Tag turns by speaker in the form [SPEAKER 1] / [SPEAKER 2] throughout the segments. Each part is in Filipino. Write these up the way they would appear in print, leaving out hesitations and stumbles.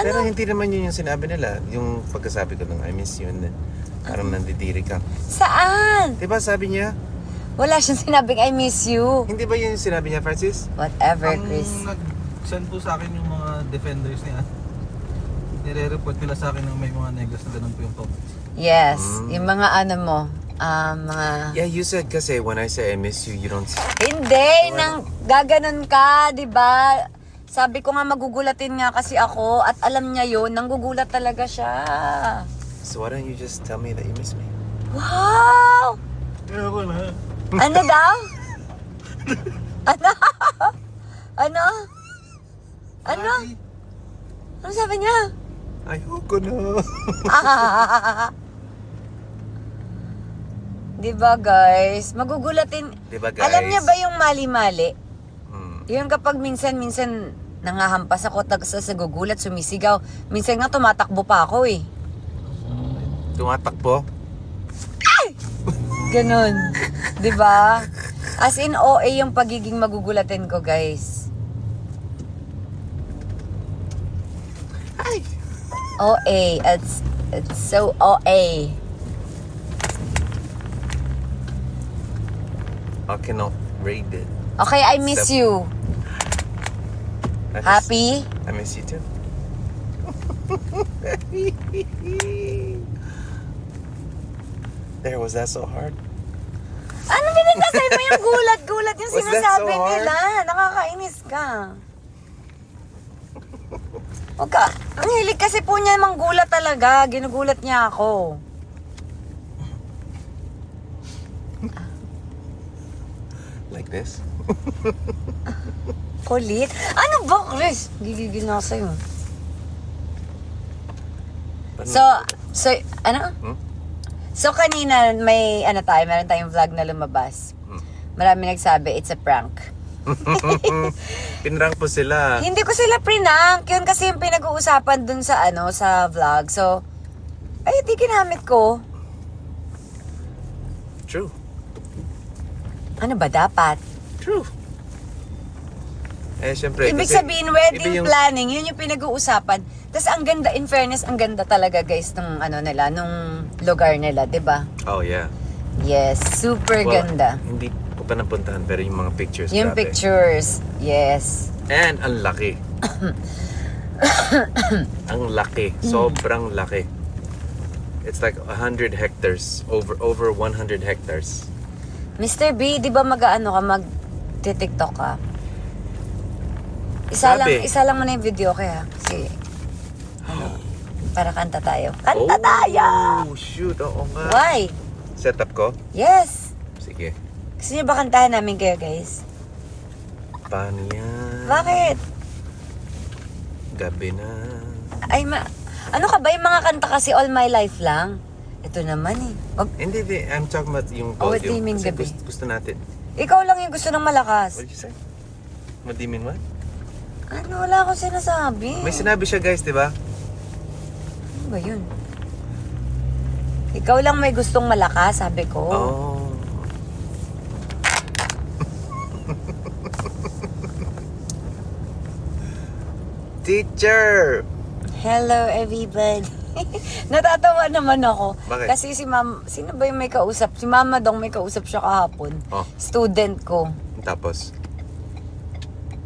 [SPEAKER 1] Pero hindi naman yun yung sinabi nila. Yung pagkasabi ko nung I miss you and then parang nandidiri ka.
[SPEAKER 2] Saan?
[SPEAKER 1] Diba sabi niya?
[SPEAKER 2] Wala siyang sinabing I miss you.
[SPEAKER 1] Hindi ba yun yung sinabi niya, Francis?
[SPEAKER 2] Whatever,
[SPEAKER 3] Ang
[SPEAKER 2] Chris.
[SPEAKER 3] nag-send po sa akin yung mga defenders niya. Nire-report nila sa akin na may mga negas na ganun po yung comments.
[SPEAKER 2] Yes, yung mga ano mo, mga...
[SPEAKER 1] Yeah, you said kasi when I say I miss you, you don't...
[SPEAKER 2] Hindi, nang gaganon ka, di ba? Sabi ko nga magugulatin nga kasi ako at alam niya yun, nanggugulat talaga siya.
[SPEAKER 1] So why don't you just tell me that you miss me?
[SPEAKER 2] Wow!
[SPEAKER 3] Ayoko na.
[SPEAKER 2] Ano daw? Ano? Ano? Ano? Ano sabi niya?
[SPEAKER 1] Ayoko na.
[SPEAKER 2] Diba guys? Magugulatin.
[SPEAKER 1] Diba guys?
[SPEAKER 2] Alam niya ba yung mali-mali?
[SPEAKER 1] Hmm.
[SPEAKER 2] Yung kapag minsan nangahampas ako sa gugulat, sumisigaw. Minsan nga tumatakbo pa ako eh.
[SPEAKER 1] Tumatakbo?
[SPEAKER 2] Ganon. Diba? As in OA yung pagiging magugulatin ko guys.
[SPEAKER 1] Ay!
[SPEAKER 2] OA. It's so OA.
[SPEAKER 1] I cannot read it.
[SPEAKER 2] Okay, I miss you. Happy?
[SPEAKER 1] I miss you too. There, was that so hard?
[SPEAKER 2] Ano binagkasay mo yung gulat-gulat yung
[SPEAKER 1] Was that
[SPEAKER 2] sinasabi
[SPEAKER 1] so hard?
[SPEAKER 2] nila? Nakakainis ka. Huwag ka. Ang hilig kasi po niya manggulat talaga. Ginugulat niya ako.
[SPEAKER 1] Like this?
[SPEAKER 2] Kulit? Ano ba, Chris? Gigigil na ako sa'yo. So, ano?
[SPEAKER 1] Hmm?
[SPEAKER 2] So, kanina meron tayong vlog na lumabas. Marami nagsabi, it's a prank.
[SPEAKER 1] Pinrank po sila.
[SPEAKER 2] Hindi ko sila prank. Yun kasi yung pinag-uusapan dun sa sa vlog. So, ay, di ginamit ko.
[SPEAKER 1] True.
[SPEAKER 2] Ano ba dapat?
[SPEAKER 1] True. Eh, syempre.
[SPEAKER 2] Ibig
[SPEAKER 1] kasi
[SPEAKER 2] sabihin, wedding
[SPEAKER 1] iba yung-
[SPEAKER 2] planning, yun yung pinag-uusapan. Tapos ang ganda, in fairness, ang ganda talaga guys nung nung lugar nila, 'di ba?
[SPEAKER 1] Oh, yeah.
[SPEAKER 2] Yes, super
[SPEAKER 1] Well,
[SPEAKER 2] ganda.
[SPEAKER 1] Hindi ko pa napuntahan, pero yung mga pictures,
[SPEAKER 2] Yung
[SPEAKER 1] grabe.
[SPEAKER 2] pictures, yes.
[SPEAKER 1] And ang laki. Ang laki. Sobrang laki. It's like 100 hectares. Over 100 hectares.
[SPEAKER 2] Mr. B, 'di ba mag-TikTok ka?
[SPEAKER 1] Sabi.
[SPEAKER 2] Isa lang muna yung video kaya kasi para kanta tayo. Kanta tayo!
[SPEAKER 1] Oh, shoot. Oo nga.
[SPEAKER 2] Why?
[SPEAKER 1] Setup ko?
[SPEAKER 2] Yes.
[SPEAKER 1] Sige.
[SPEAKER 2] Gusto niyo ba kantahan namin kayo, guys?
[SPEAKER 1] Paano yan?
[SPEAKER 2] Bakit?
[SPEAKER 1] Gabi na.
[SPEAKER 2] Ay, ano ka ba? Yung mga kanta kasi all my life lang. Ito naman eh.
[SPEAKER 1] Hindi. I'm talking about yung
[SPEAKER 2] Oh,
[SPEAKER 1] volume.
[SPEAKER 2] diming
[SPEAKER 1] Kasi
[SPEAKER 2] gabi.
[SPEAKER 1] gusto natin.
[SPEAKER 2] Ikaw lang yung gusto ng malakas.
[SPEAKER 1] What did you say? Madiming what?
[SPEAKER 2] Ano? Wala akong sinasabi.
[SPEAKER 1] May sinabi siya, guys, di ba?
[SPEAKER 2] Ano ba yun? Ikaw lang may gustong malakas, sabi ko.
[SPEAKER 1] Oh. Teacher!
[SPEAKER 2] Hello, everybody. Natatawa naman ako.
[SPEAKER 1] Bakit?
[SPEAKER 2] Kasi si ma'am, sino ba yung may kausap? Si mama dong may kausap siya kahapon.
[SPEAKER 1] Oh.
[SPEAKER 2] Student ko.
[SPEAKER 1] Tapos?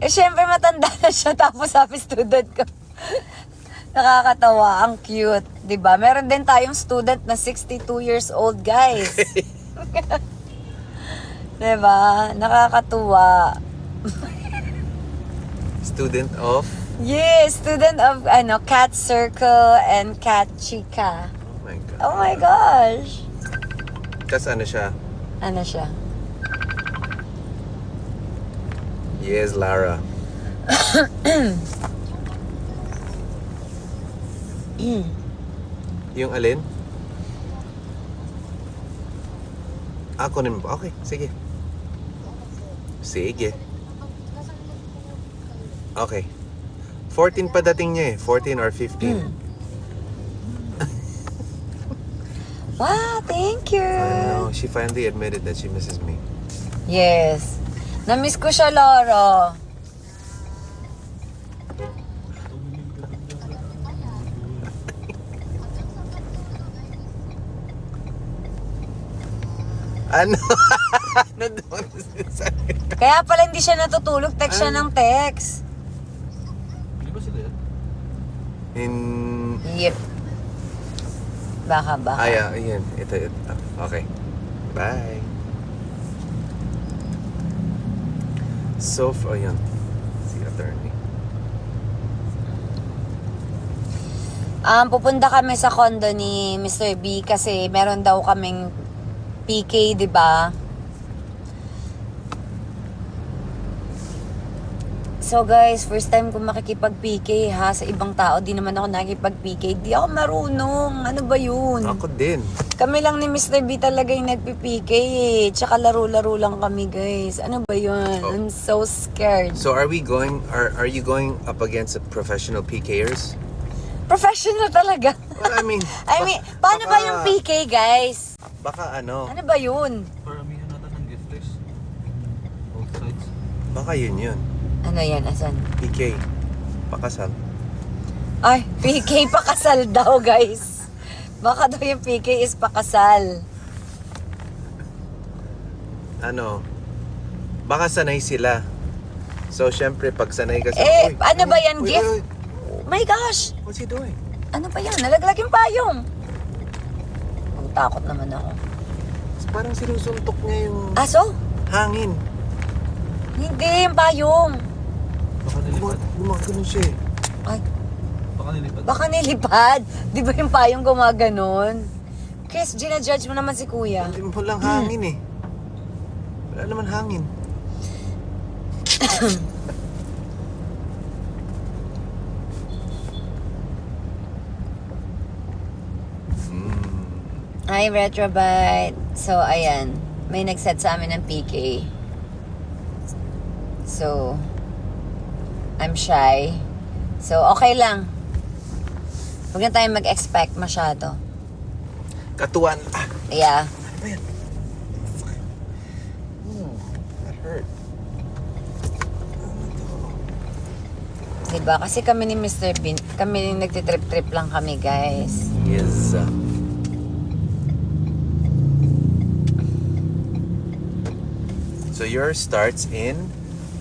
[SPEAKER 2] Eh, syempre matanda na siya. Tapos sabi student ko. Nakakatawa. Ang cute. 'Di ba? Meron din tayong student na 62 years old, guys. 'Di ba? Nakakatuwa.
[SPEAKER 1] Student of?
[SPEAKER 2] Yes, student of Cat Circle and Cat Chica.
[SPEAKER 1] Oh my God.
[SPEAKER 2] Oh my gosh.
[SPEAKER 1] Tapos ano siya?
[SPEAKER 2] Ano siya?
[SPEAKER 1] Yes, Lara. Yung alin? Kunin mo ba? Okay, sige. Sige. Okay. 14 pa dating niya eh. 14 or 15.
[SPEAKER 2] Wow, thank you.
[SPEAKER 1] I know. She finally admitted that she misses me.
[SPEAKER 2] Yes. Namiss ko siya, Loro.
[SPEAKER 1] Ano? Ano doon?
[SPEAKER 2] Kaya pala hindi siya natutulog, text siya ng text.
[SPEAKER 3] Hindi ba sila yan?
[SPEAKER 2] Yep. Baka.
[SPEAKER 1] Ayan. Ito. Okay. Bye. So, ayun. Si attorney.
[SPEAKER 2] Pupunta kami sa condo ni Mr. B kasi meron daw kaming PK, di ba? So guys, first time ko makikipag-PK ha sa ibang tao. Di naman ako nakikipag-PK. Di ako marunong. Ano ba yun?
[SPEAKER 1] Ako din.
[SPEAKER 2] Kami lang ni Mr. B talaga yung nagpi-PK eh. Tsaka laro-laro lang kami guys. Ano ba yun?
[SPEAKER 1] Oh.
[SPEAKER 2] I'm so scared.
[SPEAKER 1] So, are you going up against professional PKers?
[SPEAKER 2] Professional talaga.
[SPEAKER 1] Well, I mean,
[SPEAKER 2] paano ba yung PK guys?
[SPEAKER 1] Baka ano,
[SPEAKER 2] Ano ba yun?
[SPEAKER 3] Paramihan natin ng gifters. Both sides.
[SPEAKER 1] baka yun.
[SPEAKER 2] Ano yan? Asan?
[SPEAKER 1] PK. Pakasal.
[SPEAKER 2] Ay, PK pakasal daw, guys. Baka daw yung PK is pakasal.
[SPEAKER 1] Ano, baka sanay sila. So, syempre, pag sanay ka sa...
[SPEAKER 2] Eh, ano ba yan,
[SPEAKER 1] uy,
[SPEAKER 2] gift?
[SPEAKER 1] uy,
[SPEAKER 2] Oh my gosh!
[SPEAKER 1] what's he doing?
[SPEAKER 2] Ano ba yan? Nalaglag yung payong. Ang takot naman ako.
[SPEAKER 1] Parang sinusuntok niya yung
[SPEAKER 2] Aso?
[SPEAKER 1] hangin.
[SPEAKER 2] Hindi, yung payong.
[SPEAKER 3] Baka nilipad.
[SPEAKER 1] Gumagano siya eh.
[SPEAKER 2] Ay,
[SPEAKER 3] Baka nilipad.
[SPEAKER 2] baka nilipad. Di ba yung payong gumaganon? Chris, ginajudge mo naman si kuya.
[SPEAKER 1] Hindi mo lang hangin eh. Wala naman hangin.
[SPEAKER 2] Hi, Retrobite. So, ayan. May nag-set sa amin ng PK. So, I'm shy. So, okay lang. Huwag na tayong mag-expect masyado.
[SPEAKER 1] Katuan.
[SPEAKER 2] Yeah.
[SPEAKER 1] Ano ba yan? That hurt.
[SPEAKER 2] Diba? Kasi kami ni Mr. Bean, kami nagtitrip-trip lang kami, guys.
[SPEAKER 1] Yes. So yours starts in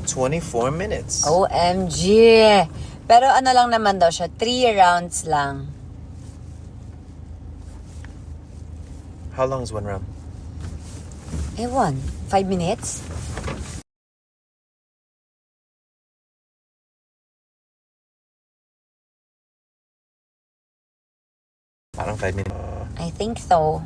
[SPEAKER 1] 24 minutes.
[SPEAKER 2] OMG! Pero ano lang naman daw siya, 3 rounds lang.
[SPEAKER 1] How long is one round?
[SPEAKER 2] Ewan, 5 minutes?
[SPEAKER 1] Parang 5 minutes.
[SPEAKER 2] I think so.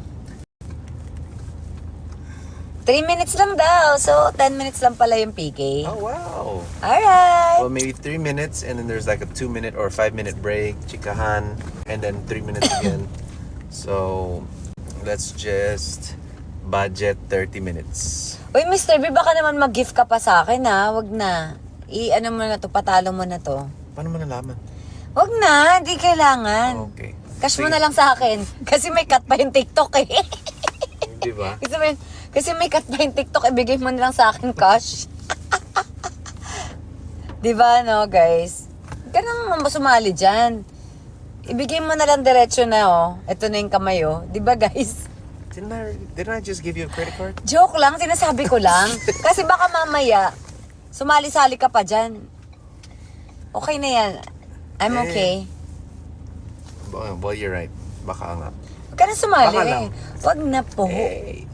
[SPEAKER 2] 3 minutes lang daw. So, 10 minutes lang pala yung PK.
[SPEAKER 1] Oh, wow.
[SPEAKER 2] Alright.
[SPEAKER 1] Well, maybe 3 minutes, and then there's like a 2-minute or 5-minute break, chikahan, and then 3 minutes again. So, let's just budget 30 minutes.
[SPEAKER 2] Uy, Mr. B, baka naman mag-gift ka pa sa akin, ha? Wag na. I-ano mo na to, patalo mo na to.
[SPEAKER 1] Paano mo nalaman?
[SPEAKER 2] Wag na, di kailangan.
[SPEAKER 1] Okay.
[SPEAKER 2] Cash mo
[SPEAKER 1] Sige.
[SPEAKER 2] na lang sa akin. Kasi may cut pa yung TikTok eh.
[SPEAKER 1] Di ba?
[SPEAKER 2] Kasi may cut pa yung TikTok, ibigay mo na lang sa akin cash. Di ba, no, guys? Ganun mo sumali dyan. Ibigay mo na lang diretso na, oh. Ito na yung kamay, oh. Di ba, guys?
[SPEAKER 1] Didn't I just give you a credit card?
[SPEAKER 2] Joke lang, sinasabi ko lang. Kasi baka mamaya, sumali-sali ka pa dyan. Okay na yan. I'm
[SPEAKER 1] Eh.
[SPEAKER 2] okay.
[SPEAKER 1] Well, you're right. Baka nga.
[SPEAKER 2] Huwag ka na sumali.
[SPEAKER 1] Baka lang.
[SPEAKER 2] Huwag na po.
[SPEAKER 1] Hey.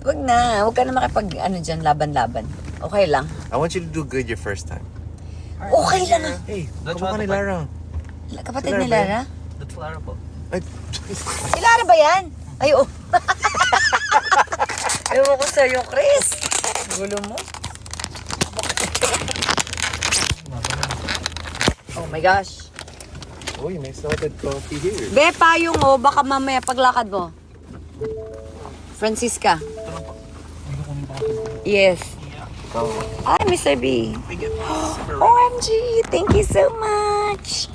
[SPEAKER 2] Huwag na. Huwag ka na makipag, dyan, laban-laban. Okay lang.
[SPEAKER 1] I want you to do good your first time.
[SPEAKER 2] Okay lang ah.
[SPEAKER 1] Hey,
[SPEAKER 3] That's
[SPEAKER 1] kamukha
[SPEAKER 3] what
[SPEAKER 1] ni
[SPEAKER 3] the-
[SPEAKER 1] Lara.
[SPEAKER 2] Kapatid
[SPEAKER 1] Si Lara
[SPEAKER 2] ni
[SPEAKER 1] ba yan?
[SPEAKER 2] Lara?
[SPEAKER 3] That's Lara po.
[SPEAKER 1] Ay,
[SPEAKER 2] Si Lara ba yan? Ay, oh. Ewan ko sa'yo, Chris. Gulo mo. Oh my gosh.
[SPEAKER 1] uy, may salted coffee here.
[SPEAKER 2] Be, payong oh. Baka mamaya paglakad mo. Francisca. Yes.
[SPEAKER 1] So,
[SPEAKER 2] Hi, Mr. B.
[SPEAKER 1] we get
[SPEAKER 2] OMG, thank you so much.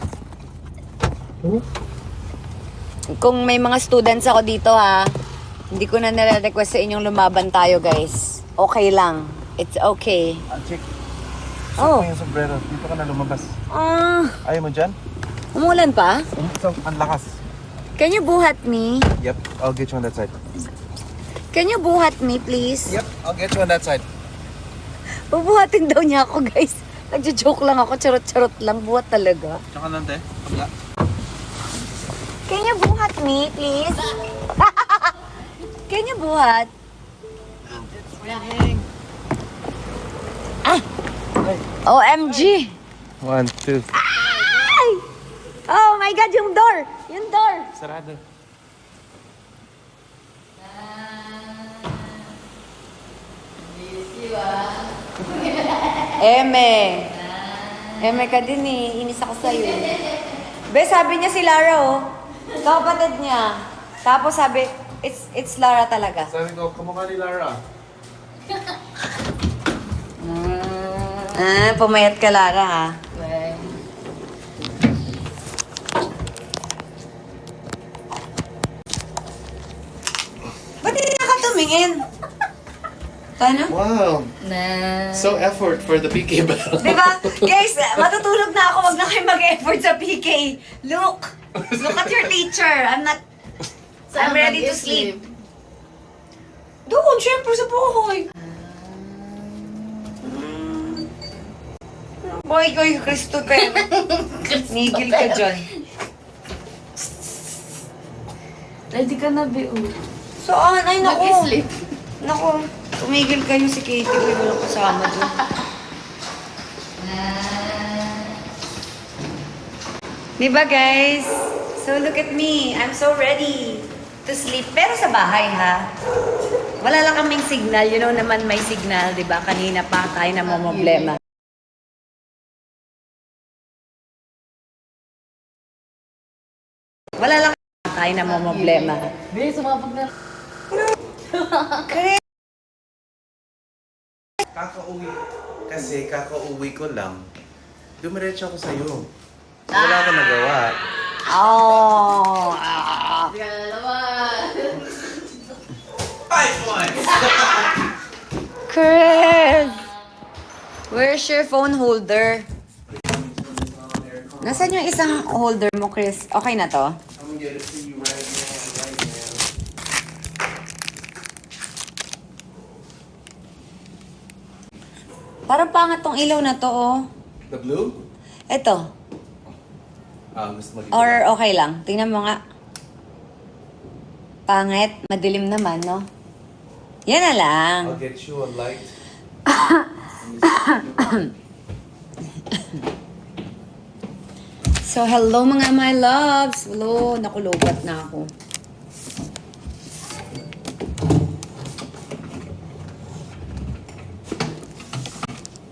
[SPEAKER 2] Kung may mga students ako dito ha, hindi ko na nire-request sa inyong lumaban tayo guys. Okay lang. It's okay.
[SPEAKER 1] check.
[SPEAKER 2] Oh.
[SPEAKER 1] Yung sombrero. Dito ka na lumabas.
[SPEAKER 2] Ah,
[SPEAKER 1] Ayaw mo dyan?
[SPEAKER 2] umulan pa?
[SPEAKER 1] So, ang lakas.
[SPEAKER 2] Can you buhat me?
[SPEAKER 1] Yep, I'll get you on that side.
[SPEAKER 2] Can you buhat me, please?
[SPEAKER 1] Yep, I'll get you on that side.
[SPEAKER 2] Bubuhatin daw niya ako, guys. Nagjo-joke lang ako, charot-charot lang. Buhat talaga.
[SPEAKER 3] Tsaka lang, te. Kabila.
[SPEAKER 2] Can you buhat me, please? Can you buhat? Ah! OMG!
[SPEAKER 1] 1, 2.
[SPEAKER 2] Ay! Oh my God, yung door! Yung door!
[SPEAKER 1] Sarado.
[SPEAKER 2] Eme. Eme ka din eh. Inis ako sa'yo. Be, sabi niya si Lara oh. Kapatid niya. Tapos sabi, it's Lara talaga.
[SPEAKER 1] Sabi ko, kamukha ni Lara.
[SPEAKER 2] Pumayat ka Lara ha. Ba't hindi nakatumingin? Paano?
[SPEAKER 1] Wow. So effort for the PK battle.
[SPEAKER 2] Diba? Guys, matutulog na ako. Wag na kayo mag-effort sa PK. Look at your teacher. I'm ready to sleep. Doon, syempre sa buhay. Boy, Kristo ka. Nigil ka dyan.
[SPEAKER 4] Ready ka na, Beo.
[SPEAKER 2] Saan? Ay, naku.
[SPEAKER 4] Mag-sleep.
[SPEAKER 2] Naku, tumigil kayo si Katie. Uy, walang kasama dun. Diba guys? So look at me. I'm so ready to sleep. Pero sa bahay ha. Wala lang kaming signal. You know naman may signal, diba? Kanina pa tayo na problema. Wala lang tayo na problema.
[SPEAKER 4] Beo, sumapag na.
[SPEAKER 1] Kakauwi ko lang. Dumiretso ako sa'yo. Wala akong nagawa.
[SPEAKER 2] Oh.
[SPEAKER 4] Hindi ka na naman.
[SPEAKER 1] 5 points!
[SPEAKER 2] Chris! Where's your phone holder? Nasaan yung isang holder mo, Chris? Okay na to?
[SPEAKER 1] I'm gonna get it to you right now.
[SPEAKER 2] Parang pangat tong ilaw na to, oh.
[SPEAKER 1] The blue?
[SPEAKER 2] Eto.
[SPEAKER 1] Gusto mo dito.
[SPEAKER 2] Or okay lang. Tingnan mo nga. Pangit. Madilim naman, no? Yan na lang.
[SPEAKER 1] I'll get you a light.
[SPEAKER 2] So, hello mga my loves. Hello. Nakulobat na ako.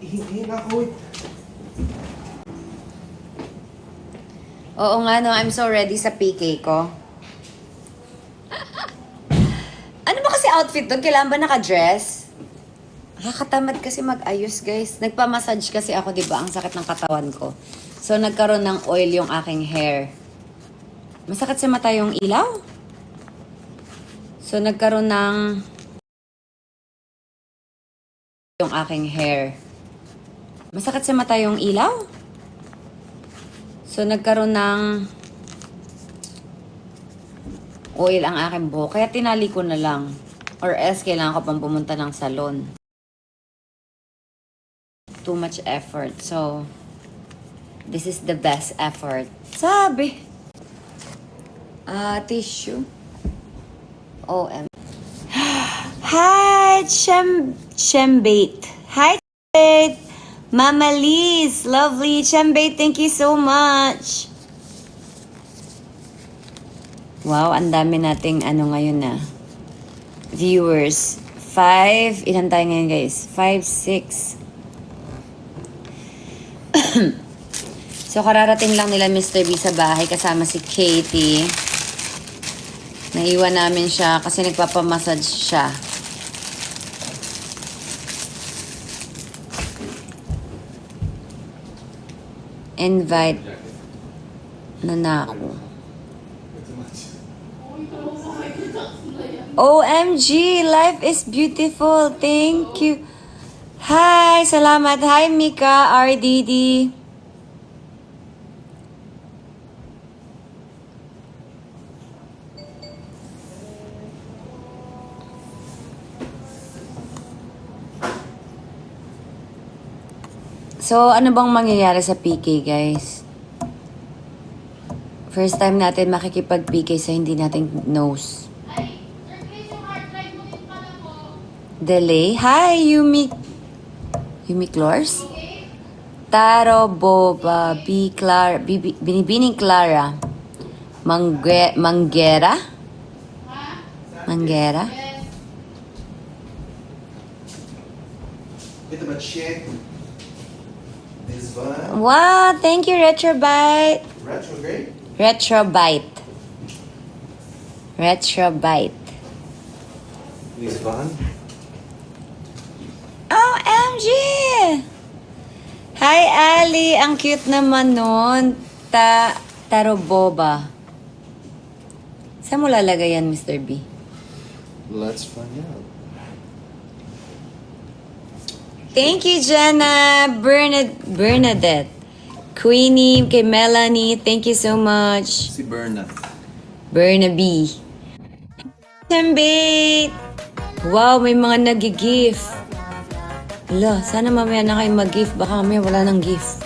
[SPEAKER 1] Hindi na ako.
[SPEAKER 2] Oo nga, no. I'm so ready sa PK ko. Ano ba kasi outfit doon? Kailangan ba naka-dress? Nakakatamad kasi mag-ayos, guys. Nagpa-massage kasi ako, di ba? Ang sakit ng katawan ko. So, nagkaroon ng oil yung aking hair. Masakit sa mata yung ilaw? So, nagkaroon ng yung aking hair. Masakit sa mata yung ilaw? So, nagkaroon ng oil ang aking buhok. Kaya tinali ko na lang. Or else, kailangan ko pang pumunta ng salon. Too much effort. So, this is the best effort. Sabi. Tissue. OM. Hi, Chembate. Hi, Chembate. Mama Liz, lovely. Chembate, thank you so much. Wow, ang dami nating ano ngayon na. Viewers. 5. Ilan tayo ngayon, guys? 5, 6. So, kararating lang nila Mr. B sa bahay kasama si Katie. Naiwan namin siya kasi nagpapamassage siya. Invite na ako. OMG, life is beautiful. Thank you. Hi, salamat. Hi, Mika, RDD. So, ano bang mangyayari sa PK, guys? First time natin makikipag-PK sa hindi natin knows. Delay? Hi, Yumi. Yumi Clors? Taro, Boba, B. Clara, Binibining Clara. Manggera? Manggera?
[SPEAKER 1] Ito ba check? This one.
[SPEAKER 2] Wow, thank you, Retrobite.
[SPEAKER 1] Retrograde?
[SPEAKER 2] Retrobite. Retrobite.
[SPEAKER 1] This one.
[SPEAKER 2] OMG! Hi, Ali. Ang cute naman nun. Taroboba. Saan mo lalagay yan, Mr. B?
[SPEAKER 1] Let's find out.
[SPEAKER 2] Thank you, Jenna. Bernadette. Queenie, kay Melanie. Thank you so much.
[SPEAKER 1] Si Berna.
[SPEAKER 2] Bernaby. Sambit! Wow, may mga nag-gift. Ala, sana mamaya na kayo mag-gift. Baka mamaya wala nang gift.